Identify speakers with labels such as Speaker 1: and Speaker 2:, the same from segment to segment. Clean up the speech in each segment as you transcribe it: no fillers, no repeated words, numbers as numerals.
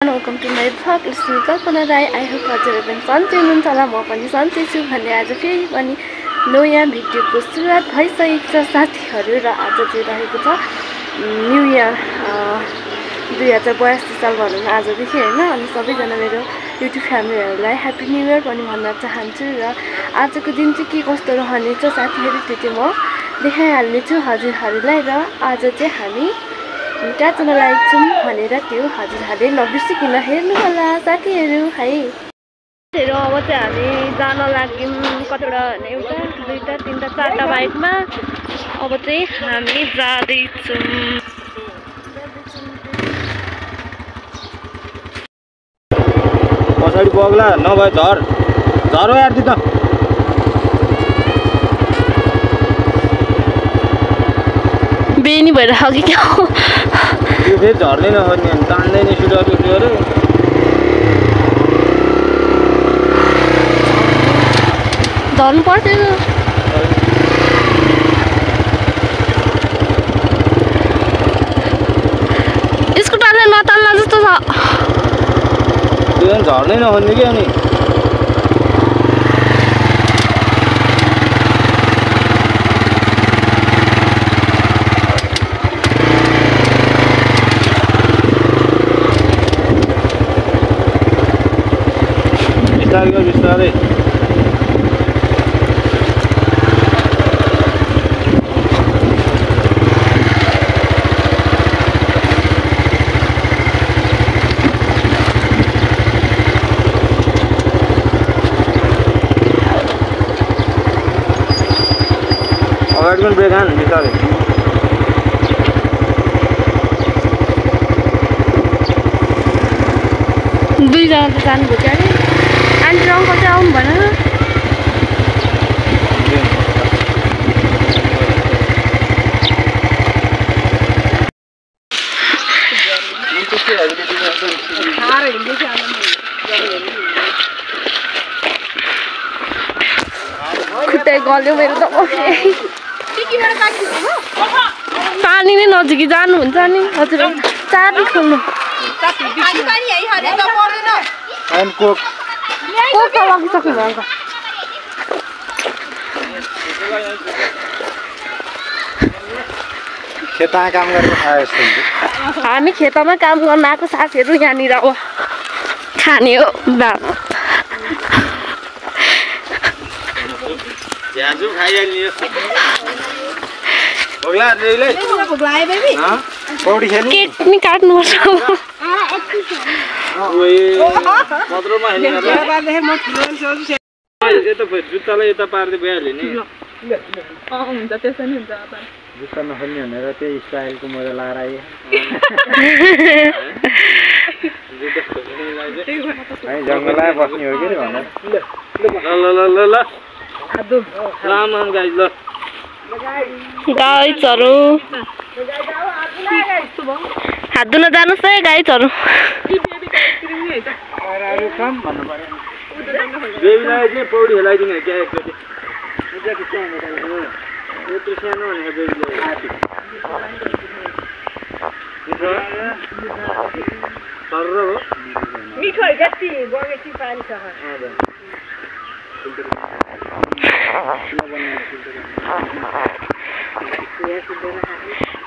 Speaker 1: Welcome to my vlog. It's me Kalpana Rai. I hope हजुरहरु पनि सन्चै हुनुहुन्छ होला। म पनि सन्चै छु भन्ने आज फेरि पनि नयाँ भिडियोको सुरुवात भइसकेको छ साथीहरु र आज चाहिँ रहेको छ न्यू इयर 2082 साल भनौं न आजदेखि हैन। अनि सबैजना मेरो युट्युब फ्यामिलीहरुलाई ह्यापी न्यू इयर पनि भन्न चाहन्छु र आजको दिन चाहिँ के कस्तो रहनेछ साथीहरु त्यो चाहिँ म देखाइहाल्ने छु हजुरहरुलाई। र आज चाहिँ हामी कहाँ जान लागेको छौं भनेर त्यो हजुरहरुले नबिर्सिकन हेर्नु होला साथीहरु है। हेर अब चाहिँ हामी जान लाग्यौं कतिवटा एउटा दुईटा तीनटा चारटा बाइकमा। अब चाहिँ हामी जाँदै छौं।
Speaker 2: पछाडी बग्ला नभए झर झर यार दिदा
Speaker 1: बेनी भएर हगि क्या
Speaker 2: यो फेरि झर्दैन खोज्ने तान्दैन सुटर सुटर
Speaker 1: झर्नु पर्दैन। स्कुटरले नतान्ला जस्तो छ।
Speaker 2: त्यो झर्दैन खोज्ने के अनि बिस्तारै अगाडि पनि ब्रेक हान बिस्तारै।
Speaker 1: दुईजना त जानुभयो क्या अरे आन्टी र अङ्कल चाहिँ आउनु भएन। खुट्टै गल्यो मेरो त। पानी नै नजिकै जानुहुन्छ नि हजुर चाबी खोल्नु। कोक लगिसक्नु भयो अङ्कल।
Speaker 2: खेतमा काम गरेको खाए जस्तो हुन्छ।
Speaker 1: हामी खेतमा काम गर्न आएको साथीहरू यहाँनिर हो खाने हो भात।
Speaker 2: ज्याजु खाइहाल्ने यो बग्ला रेले
Speaker 3: बग्लाए बेबी
Speaker 2: पौडी खेल्ने
Speaker 1: केक नि काट्नुपर्छ।
Speaker 2: ओए मत्रोमा हेर्ने
Speaker 3: बाबाले म ठुलो सोच्छु
Speaker 2: यता जुत्तालाई यता पार्दै भइहाल्यो नि।
Speaker 3: हुन्छ त्यसै नि हुन्छ अब
Speaker 2: जुत्ता नखोल्ने भनेर त्यही स्टाइलको मजा लाएर आए जङ्गलमा बस्ने हो कि भनेर ल ल ल ल राम राम गाइस ल
Speaker 1: गाइजहरू हात धुन जानुहोस् है गाइजहरू।
Speaker 2: बेबीलाई चाहिँ पौडी खेलाइदिने क्या एकचोटि यत्रो सानो भनेको बेबीले सर्र हो
Speaker 3: मिठो जति बगेसी पानी छ।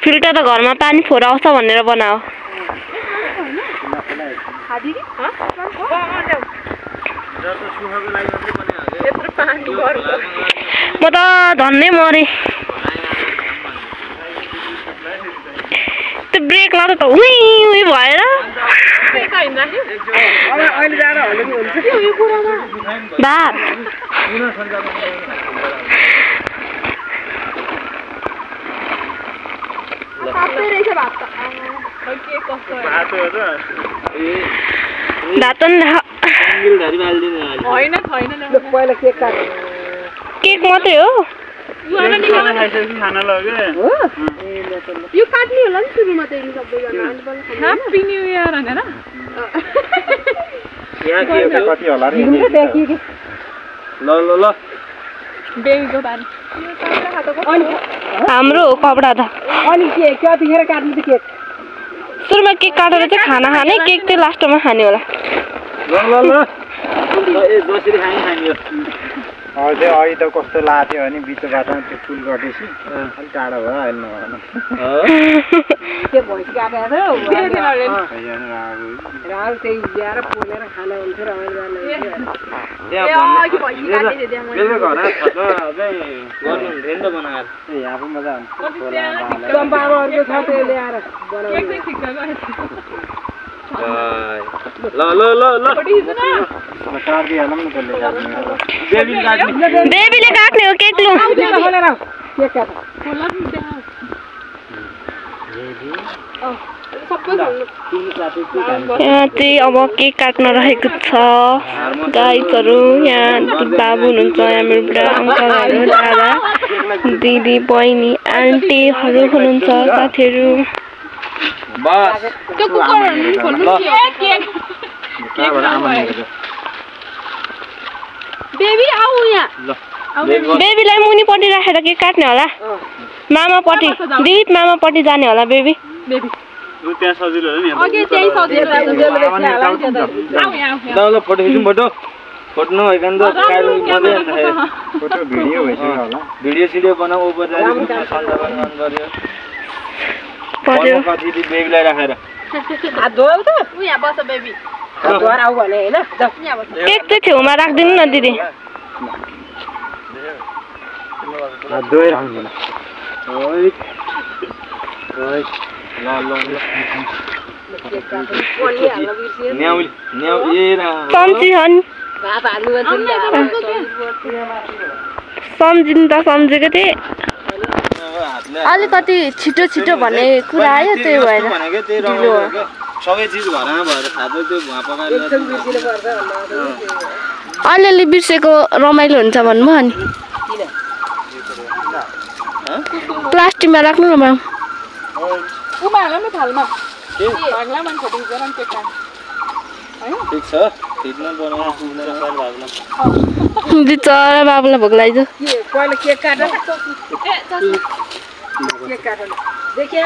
Speaker 1: फिल्टर त घरमा पानी फोहोर आउँछ भनेर बनाऊ। म त धन्नै मरे। त्यो ब्रेक लाउँदा त उही उही भएर भात
Speaker 3: पहिला केक काट
Speaker 1: केक मात्रै हो
Speaker 3: यो काट्ने होला नि सुरुमा त यिनी सबैजना ह्यापी न्यू इयर भनेर
Speaker 2: यहाँ के कति होला रे ल ल ल
Speaker 3: बेबीको बारे
Speaker 1: हाम्रो कपडा त
Speaker 3: अनि के कतिखेर काट्नु त केक
Speaker 1: सुरुमा केक काटेर चाहिँ खाना खाने केक चाहिँ लास्टमा खाने होला
Speaker 2: ए जसरी खाने हो
Speaker 4: अझै अघि त कस्तो लाग्थ्यो भने बिचो बाटोमा त्यो पुल कटेपछि अलिक टाढो भयो अहिले
Speaker 3: त्यो भैँस काटेर राल त्यही ल्याएर पोलेर खाना हुन्थ्यो
Speaker 4: यहाँ पनि मजा हुन्छ
Speaker 3: चम्पाहरूको छ त्यो ल्याएर
Speaker 1: बेबीले काट्ने हो केक लु यहाँ चाहिँ अब केक काट्न रहेको छ गाइजहरू यहाँ बाबु हुनुहुन्छ यहाँ मेरो बुढा अङ्कलहरू दादा दिदी बहिनी आन्टीहरू हुनुहुन्छ साथीहरू बेबीलाई मुनिपट्टि राखेर केक काट्ने होला मामापट्टि दिप मामापट्टि जाने होला बेबी
Speaker 2: त्यहाँ सजिलो हो नि फोटो खिचौँ फोटो फोटो नभइकन त
Speaker 4: फोटो भिडियो भइसक्यो होला
Speaker 2: भिडियो सिडियो बनाऊ औपचारिक सञ्चालन गर्नु पर्यो बेबीलाई राखेर
Speaker 3: हात धोऊ त यहाँ बस बेबी घर आऊ भने हैन
Speaker 1: केक चाहिँ छेउमा राख्दिनु न दिदी
Speaker 4: हात धोएर राख्नु
Speaker 1: सम्झिनु त सम्झेको थिएँ अलिकति छिटो छिटो भन्ने कुरा आयो त्यही भएर
Speaker 2: सबै चिज घरमा भएर खाँदा त्यो भुवा पकाएर
Speaker 1: अलिअलि बिर्सेको रमाइलो हुन्छ भन्नुभयो अनि प्लास्टिकमा राख्नु न माम
Speaker 2: ठिक छ ठिकमा
Speaker 1: बिचरा बाबुलाई भोक लाग्यो
Speaker 3: पहिला केक काटेर केक काटेर देखिया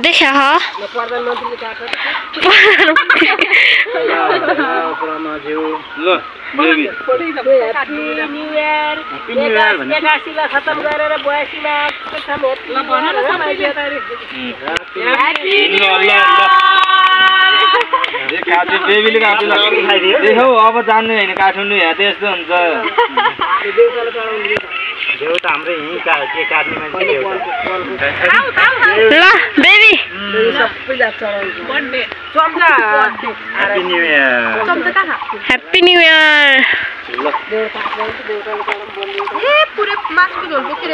Speaker 1: देखा
Speaker 3: प्रधानमन्त्रीले काटेर खतम गरेर 82
Speaker 2: अब जान्नु होइन काठमाडौँ यहाँ त यस्तो हुन्छ
Speaker 4: देउ त हाम्रो यहीँ के काट्ने मान्छे
Speaker 1: ल baby
Speaker 4: happy new year
Speaker 1: happy new year
Speaker 3: पुरै मासुको झोल बोकेर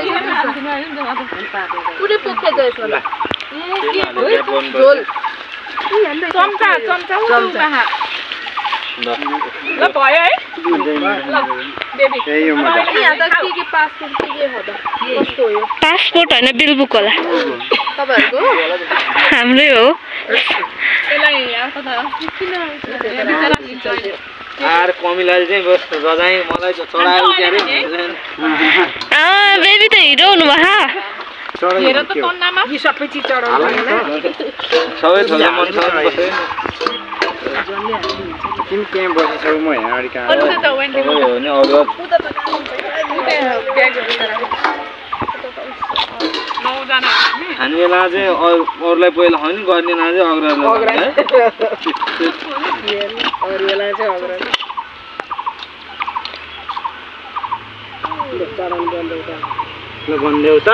Speaker 3: पुरै पोखे जएछ होला झोल चम्चा ल भयो है बेबी यहाँ त के पासपोर्ट के हो त कस्तो हो
Speaker 1: पासपोर्ट हैन बिल बुक होला
Speaker 3: तपाईहरुको
Speaker 1: हाम्रै हो
Speaker 3: यसलाई यहाँ त किन
Speaker 2: आर कमिलाले चाहिँ रजाई मलाई चढायो के अरे
Speaker 1: बेबी त हिरो हुनु भयो
Speaker 3: हेर त कन्नामा यी सबै चीज चढाउनु हैन
Speaker 2: सबै थोरै मन छ
Speaker 4: किन के बसिसौ म यहाँ अगाडि कहाँ
Speaker 2: हो नि अरु हामी बेला चाहिँ अरूलाई पहिला होइन गर्ने ना चाहिँ अग्रजलाई
Speaker 3: अरु बेला चाहिँ अग्रज चढाउनु
Speaker 4: बन्देउ त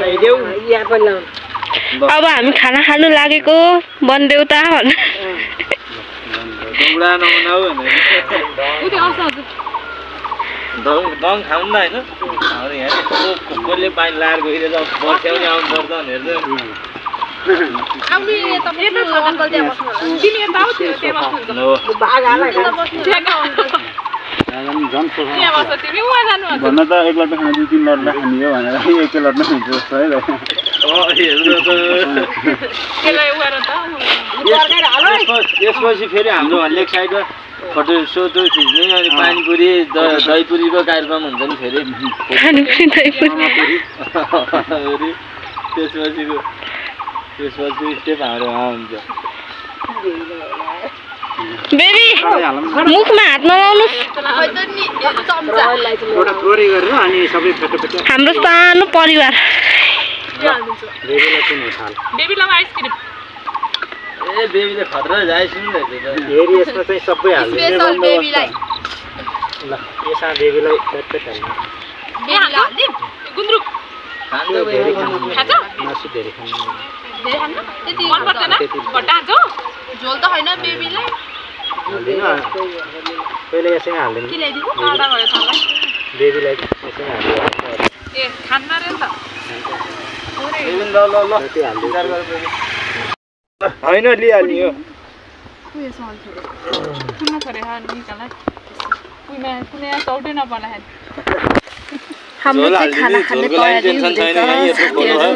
Speaker 4: खाइदेऊ
Speaker 3: यहाँ पनि लाउनु
Speaker 1: अब हामी खाना खानु लागेको बनदेउता भन
Speaker 2: उडा नहुनाउ भने
Speaker 3: उतै आउँछ हजुर
Speaker 2: दङ खाउँ न हैन हाम्रो यहाँ कसले पानी लाएर गइरहेछ बर्स्याउने आउनु पर्छ भनेर
Speaker 3: आउने तपाईको अङ्कल त्यहाँ बस्नु होला तिमी यता आउ त्यहाँ बस्नुहुन्छ भाग हाल त्यहाँ बस्छ तिमी उहाँ जानु हुन्छ
Speaker 4: भन्न त एक लट्टा खाना 2-3 लट्टा खाने हो भनेर एकै लट्टा हुन्छ जस्तो है
Speaker 2: यसपछि फेरि हाम्रो लेक साइडमा फोटो सोटो खिच्ने अनि पानीपुरी दहीपुरीको कार्यक्रम हुन्छ नि फेरि त्यसपछिको त्यसपछि स्टेप हाम्रो हुन्छ
Speaker 1: बेबी मुखमा हात नलाउनुस्
Speaker 4: एउटा थोरै गरेर अनि सबै फेटो
Speaker 1: हाम्रो सानो परिवार
Speaker 4: बेबीलाई कुन हो थाल
Speaker 3: बेबीलाई आइसक्रिम
Speaker 2: ए बेबीले खतरा जाइ सुन्दैछ त
Speaker 4: फेरि यसमा चाहिँ सबै हाल्दिनु
Speaker 3: स्पेशल बेबीलाई
Speaker 4: ल यसमा बेबीलाई फेट हाल्नु
Speaker 3: बेबीलाई हाल्दिम गुन्द्रुक
Speaker 2: खान्छ बेबी
Speaker 3: खान्छ
Speaker 4: मासु धेरै खानु
Speaker 3: धेरै खान्छ त्यति मन पर्दैन भट्टा खान्छ झोल त हैन बेबीलाई
Speaker 4: हाल्दिनु पहिले यसैमा हाल्दिनु
Speaker 3: के ल्याइदिनु काडा भयो थालाई
Speaker 4: बेबीलाई यसैमा हाल्दिनु
Speaker 3: ए खान्न रे त
Speaker 2: बेबी ल ल ल
Speaker 4: त्यो हाल्दिनु
Speaker 2: विचार गर बेबी हैन लिहाल्ने हो
Speaker 3: कुनै सवाल कुन थोरै हा निकाला कुनै चौटै नपर्ला है
Speaker 1: हाम्रो चाहिँ खाना खाने तयारी हुँदैछ साथीहरू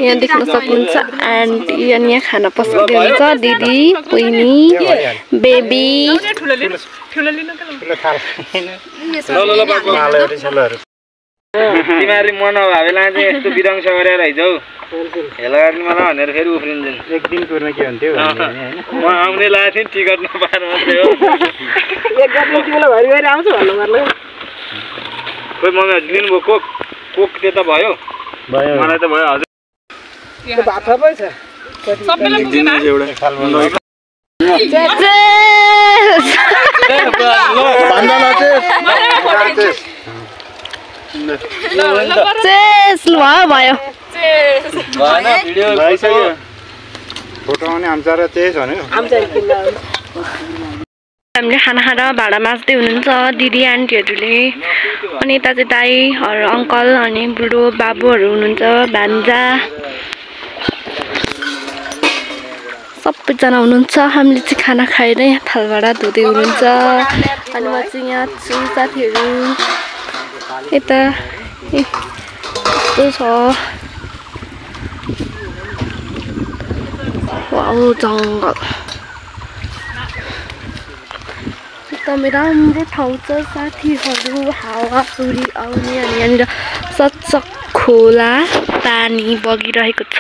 Speaker 1: यहाँ देख्न सक्नुहुन्छ एन्ड यहाँ खाना पस्किँदै हुनुहुन्छ दिदी बहिनी बेबी
Speaker 3: ठुलो लिनु त
Speaker 2: तिमीहरूले मन नभए बेला चाहिँ यस्तो बिरङ्स गरेर आइजाउ हेला गर्ने मलाई भनेर फेरि उफ्रिन्छन्
Speaker 4: एक दिन कुर्न के हुन्थ्यो
Speaker 2: म आउने लागेको थिएँ टिकट नपाएर मात्रै हो
Speaker 3: एक गते तिमीलाई भरि भरि आउँछ भन्नु पर्ला
Speaker 2: खोइ मम्मी हजुर लिनुभयो कोक कोक त्यता भयो मलाई त भयो हजुर
Speaker 3: भात थपै छ सबैलाई पुगेन
Speaker 1: भयो
Speaker 4: फोटो आउने आम्चा र चेस भन्यो
Speaker 1: हामीले खाना खाएर भाडा माझ्दै हुनुहुन्छ दिदी आन्टीहरूले अनि यता चाहिँ दाईहरू अङ्कल अनि बुढो बाबुहरू हुनुहुन्छ भान्जा सबैजना हुनुहुन्छ हामीले चाहिँ खाना खाएर यहाँ थालभाडा धुँदै हुनुहुन्छ अनि म चाहिँ यहाँ छु साथीहरू यता यस्तो छ वाउ जङ्गल एकदमै राम्रो ठाउँ छ साथीहरू हावाहुरी आउने अनि यहाँनिर सच्चा खोला पानी बगिरहेको छ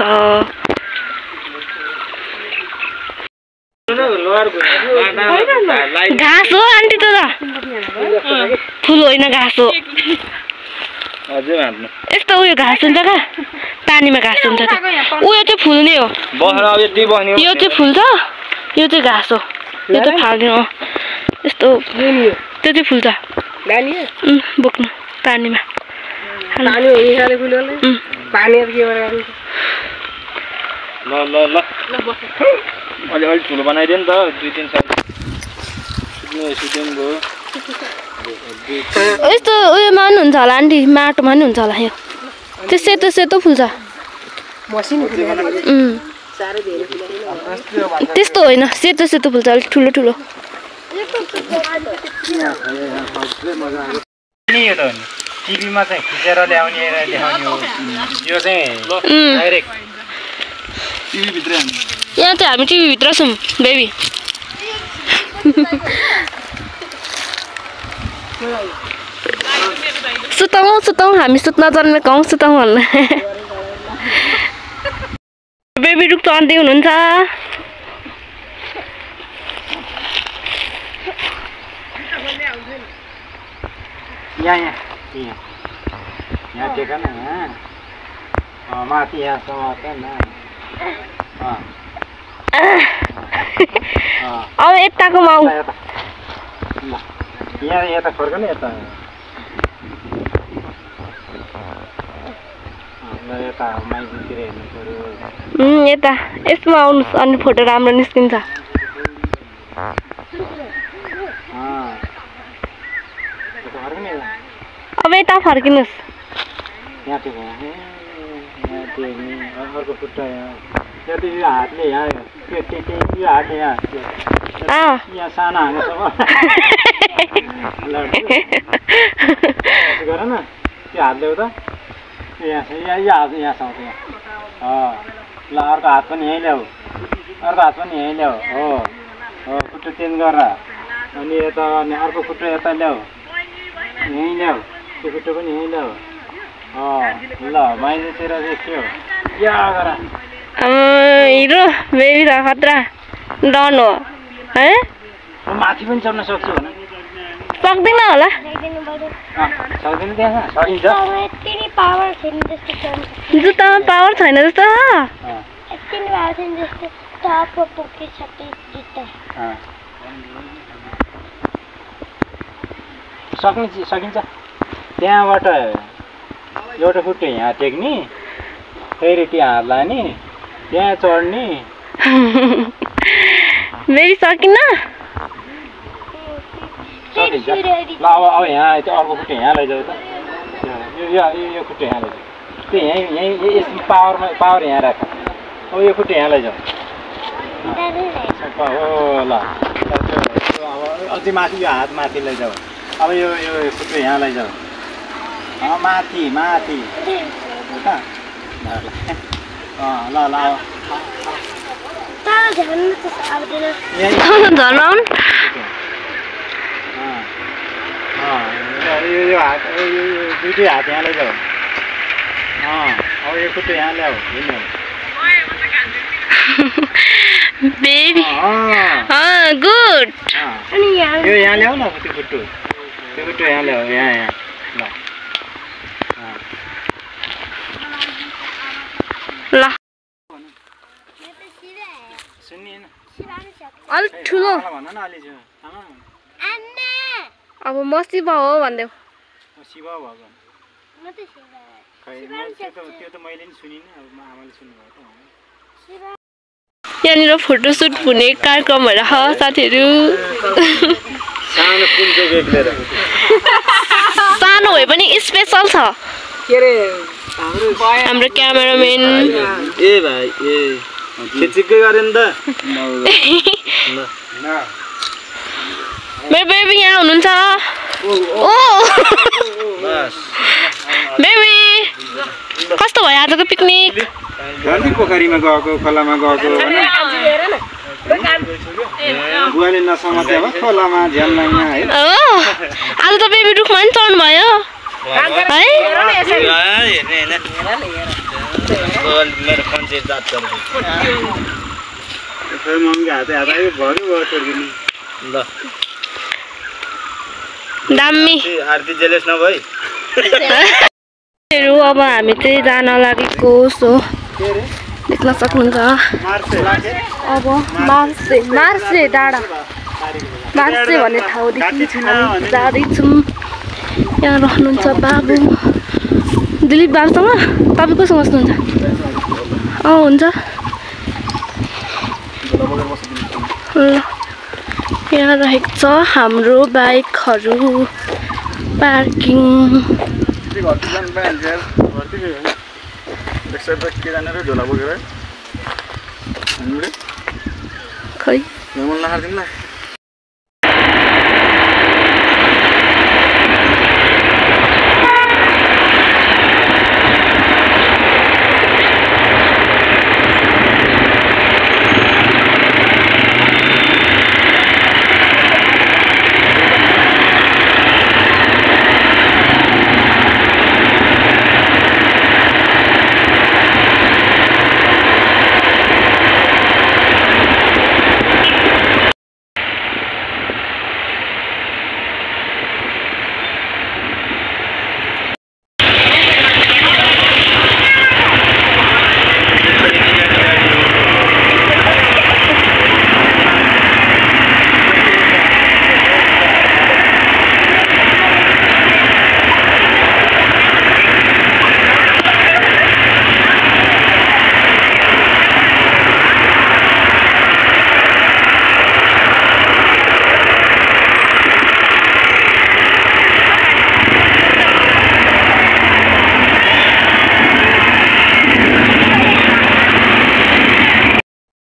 Speaker 1: घाँस हो आन्टी त ठुलो होइन घाँस हो यस्तो उयो घाँस हुन्छ क्या पानीमा घाँस हुन्छ उयो चाहिँ फुल्ने हो यो चाहिँ फुल्छ यो चाहिँ घाँस हो यो चाहिँ फाल्ने हो यस्तो त्यो चाहिँ फुल्छ बोक्नु पानीमा
Speaker 2: अलिक ठुलो बनाइदियो नि त 2-3 साल सुत्नु भयो
Speaker 1: यस्तो उयोमा पनि हुन्छ होला आन्टी माटोमा पनि हुन्छ होला यो त्यो सेतो सेतो फुल्छ त्यस्तो होइन सेतो सेतो फुल्छ अलिक ठुलो ठुलो
Speaker 4: टिभीमा चाहिँ खिचेर ल्याउने देखाउने हो यो चाहिँ डाइरेक्ट
Speaker 2: टिभी भित्रै
Speaker 1: यहाँ चाहिँ हामी टिभी भित्र छौँ बेबी सुताउँ सुताउँ हामी सुत्न जन्मेको हौँ सुताउँ भन्नु बेबी रुख चढ्दै हुनुहुन्छ
Speaker 4: यहाँ टेक न माथि यहाँसम्म
Speaker 1: अब यताको माउ
Speaker 4: यहाँ यता फर्क न यता यता माइतीतिर हेर्नु पर्यो
Speaker 1: यता यसमा आउनुहोस् अनि फोटो राम्रो निस्किन्छ अब यता फर्किनुहोस्
Speaker 4: यहाँ टेक अर्को खुट्टा यहाँ त्यो हातले यहाँ त्यो हातले यहाँ सानो हानेसम्म गर न त्यो हात ल्याउ त यहाँसम्म ल अर्को हात पनि यहीँ ल्याऊ हो खुट्टा चेन्ज गर अनि यता अर्को खुट्टा यता ल्याऊ यहीँ ल्याऊ त्यो खुट्टा पनि यहीँ ल्याऊ ल माइतीतिर चाहिँ के हो या गर
Speaker 1: हिरो बेबी त खतरा डन हो है
Speaker 4: माथि पनि चढ्न सक्छु भने
Speaker 1: सक्दिन होला
Speaker 4: सक्दिन त्यहाँ सकिन्छ
Speaker 1: जुत्तामा पावर छैन जस्तो
Speaker 4: सकिन्छ त्यहाँबाट एउटा खुट्टा यहाँ टेक्ने फेरि त्यहाँ हात लाने त्यहाँ चढ्ने
Speaker 1: बेबी सकिन्न
Speaker 4: सकिन्छ ल अब यहाँ अर्को खुट्टा यहाँ लैजाऊ त यो खुट्टा यहाँ लैजाऊ त्यो यहीँ यसमा पावर यहाँ राख अब यो खुट्टा यहाँ लैजाऊ हो ल अब अझै माथि यो हात माथि लैजाऊ अब यो खुट्टा यहाँ लैजाऊ माथि माथि ल ल
Speaker 1: झन्
Speaker 4: यो हात दुइटै हात यहाँ लैजाऊ अब यो खुट्टा यहाँ ल्याऊ
Speaker 1: बेबी गुड
Speaker 4: यो यहाँ ल्याऊ न त्यो खुट्टो यहाँ ल्याऊ यहाँ ल सुन्ने
Speaker 1: अलिक ठुलो
Speaker 4: भन न अलि
Speaker 1: अब म शिव हो भनिदेऊ
Speaker 4: शिव भगवान त्यो त मैले नि सुनिनँ अब आमाले सुन्नुभएको
Speaker 1: यहाँनिर फोटोसुट हुने कार्यक्रम भएर साथीहरू सानो भए पनि स्पेसल छ हाम्रो क्यामेराम्यान
Speaker 2: ए भाइ ए खिचिकै गरे नि त
Speaker 1: मेरो बेबी यहाँ हुनुहुन्छ ओ बेबी कस्तो भयो आजको पिकनिक
Speaker 4: पोखरीमा गएको खोलामा गएको बुवाले नसमाते हो खोलामा झ्यालमा है
Speaker 1: आज त बेबी रुखमा नि चढ्नु भयो
Speaker 2: मेरो पञ्चायत जात ल
Speaker 1: दामी
Speaker 2: आरती जेलेस नभई
Speaker 1: अब हामी चाहिँ जान लागेको सो देख्न सक्नुहुन्छ अब मार्से डाँडा मार्से भन्ने ठाउँदेखि हामी जाँदैछौँ यहाँ रहनुहुन्छ बाबु दिलीप बाबुसँग तपाईँ कोसँग बस्नुहुन्छ हुन्छ ल यहाँ रहेको छ हाम्रो बाइकहरू पार्किङ खै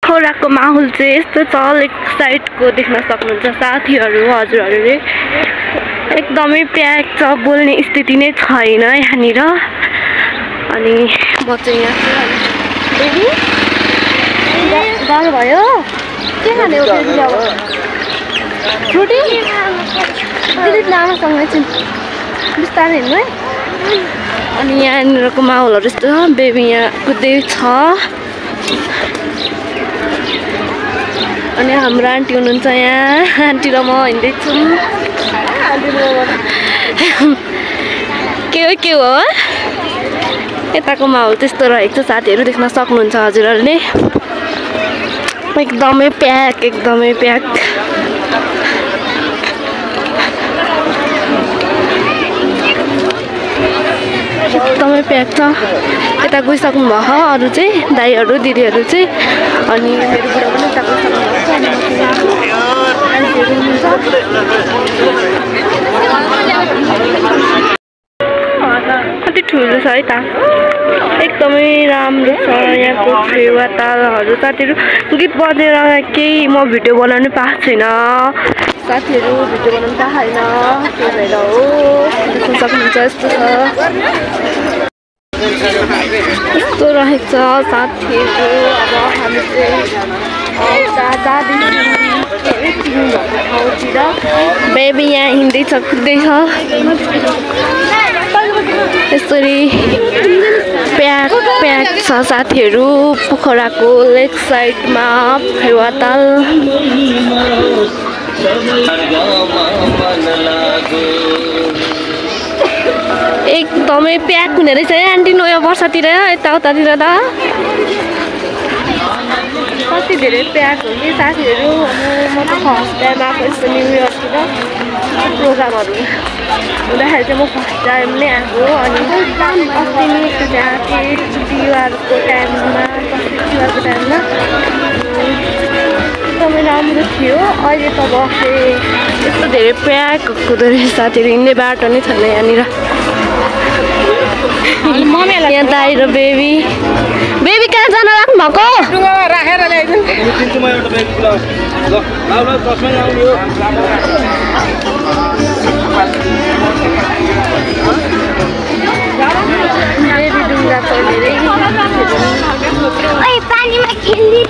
Speaker 1: खोलाको माहौल चाहिँ यस्तो छ लेक साइडको देख्न सक्नुहुन्छ साथीहरू हजुरहरूले एकदमै प्याक छ बोल्ने स्थिति नै छैन यहाँनिर अनि म चाहिँ यहाँ बेबी जानुभयो के खाने हो बेबी अब फ्रुटी दिदी लामासँग चाहिँ बिस्तारै हिँड्नु है अनि यहाँनिरको माहौलहरू यस्तो बेबी यहाँ कुद्दै छ अनि हाम्रो आन्टी हुनुहुन्छ यहाँ आन्टी र म हिँड्दैछौँ के हो यताको माहौल त्यस्तो रहेको छ साथीहरू देख्न सक्नुहुन्छ हजुरहरूले एकदमै प्याक एकदमै प्याक एकदमै प्याक छ यता गइसक्नु भयो अरू चाहिँ दाइहरू दिदीहरू चाहिँ अनि मेरो बुढा पनि यता गइसक्नु कति ठुलो छ है त एकदमै राम्रो छ यहाँको फेवा तालहरू साथीहरू गीत बजेर केही म भिडियो बनाउनु पाएको छैन साथीहरू भिडियो बनाउनु पाएन त्यही भएर हो देख्न सक्नुहुन्छ यस्तो छ यस्तो रहेछ साथीहरू अब हामी चाहिँ ठाउँतिर बेबी यहाँ हिँड्दैछ कुद्दैछ यसरी प्याक प्याक छ साथीहरू पोखराको लेक साइडमा फेवाताल एकदमै प्याक हुने रहेछ है आन्टी नयाँ वर्षतिर यताउतातिर त कति धेरै प्याक हो कि साथीहरू म त फर्स्ट टाइम आएको यस्तो न्यु इयरतिर प्रोग्रामहरू हुँदाखेरि चाहिँ म फर्स्ट टाइम नै आएको अनि अस्ति नै एकचोटि आएको थिएँ तिहारको टाइममा एकदमै राम्रो थियो अहिले त बसेँ यस्तो धेरै प्याक हुँदो रहेछ साथीहरू हिँड्ने बाटो नै छैन यहाँनिर यहाँ दाइ र बेबी कहाँ जान लाग्नु भएको
Speaker 3: राखेर
Speaker 1: बेबी डुङ्गा छ धेरै
Speaker 5: पानीमा खेल्ने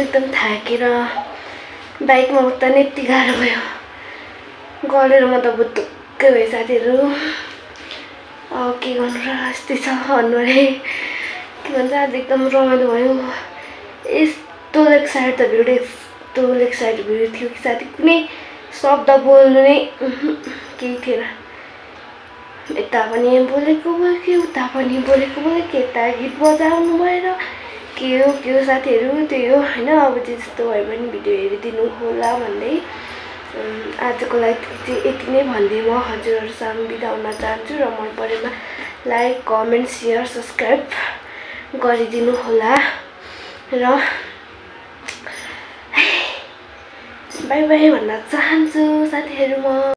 Speaker 1: एकदम थाकेर बाइकमा उता नै यति गाह्रो भयो गलेर म त बुटुक्कै भयो साथीहरू अब के गर्नु र यस्तै छ भन्नु अरे के भन्छ आज एकदम रमाइलो भयो यस्तो लेक साइड त भिड यस्तो लेक साइड भिड थियो कि साथी कुनै शब्द बोल्नु नै केही थिएन यता पनि बोलेको उता पनि बोलेको यता गीत बजाउनु भएर के हो साथीहरू त्यही हो होइन अब चाहिँ जस्तो भयो भने भिडियो हेरिदिनु होला भन्दै आजको लागि चाहिँ यति नै भन्दै म हजुरहरूसँग बिदा हुन चाहन्छु र मन परेमा लाइक कमेन्ट सेयर सब्सक्राइब गरिदिनु होला र बाई बाई भन्न चाहन्छु साथीहरू म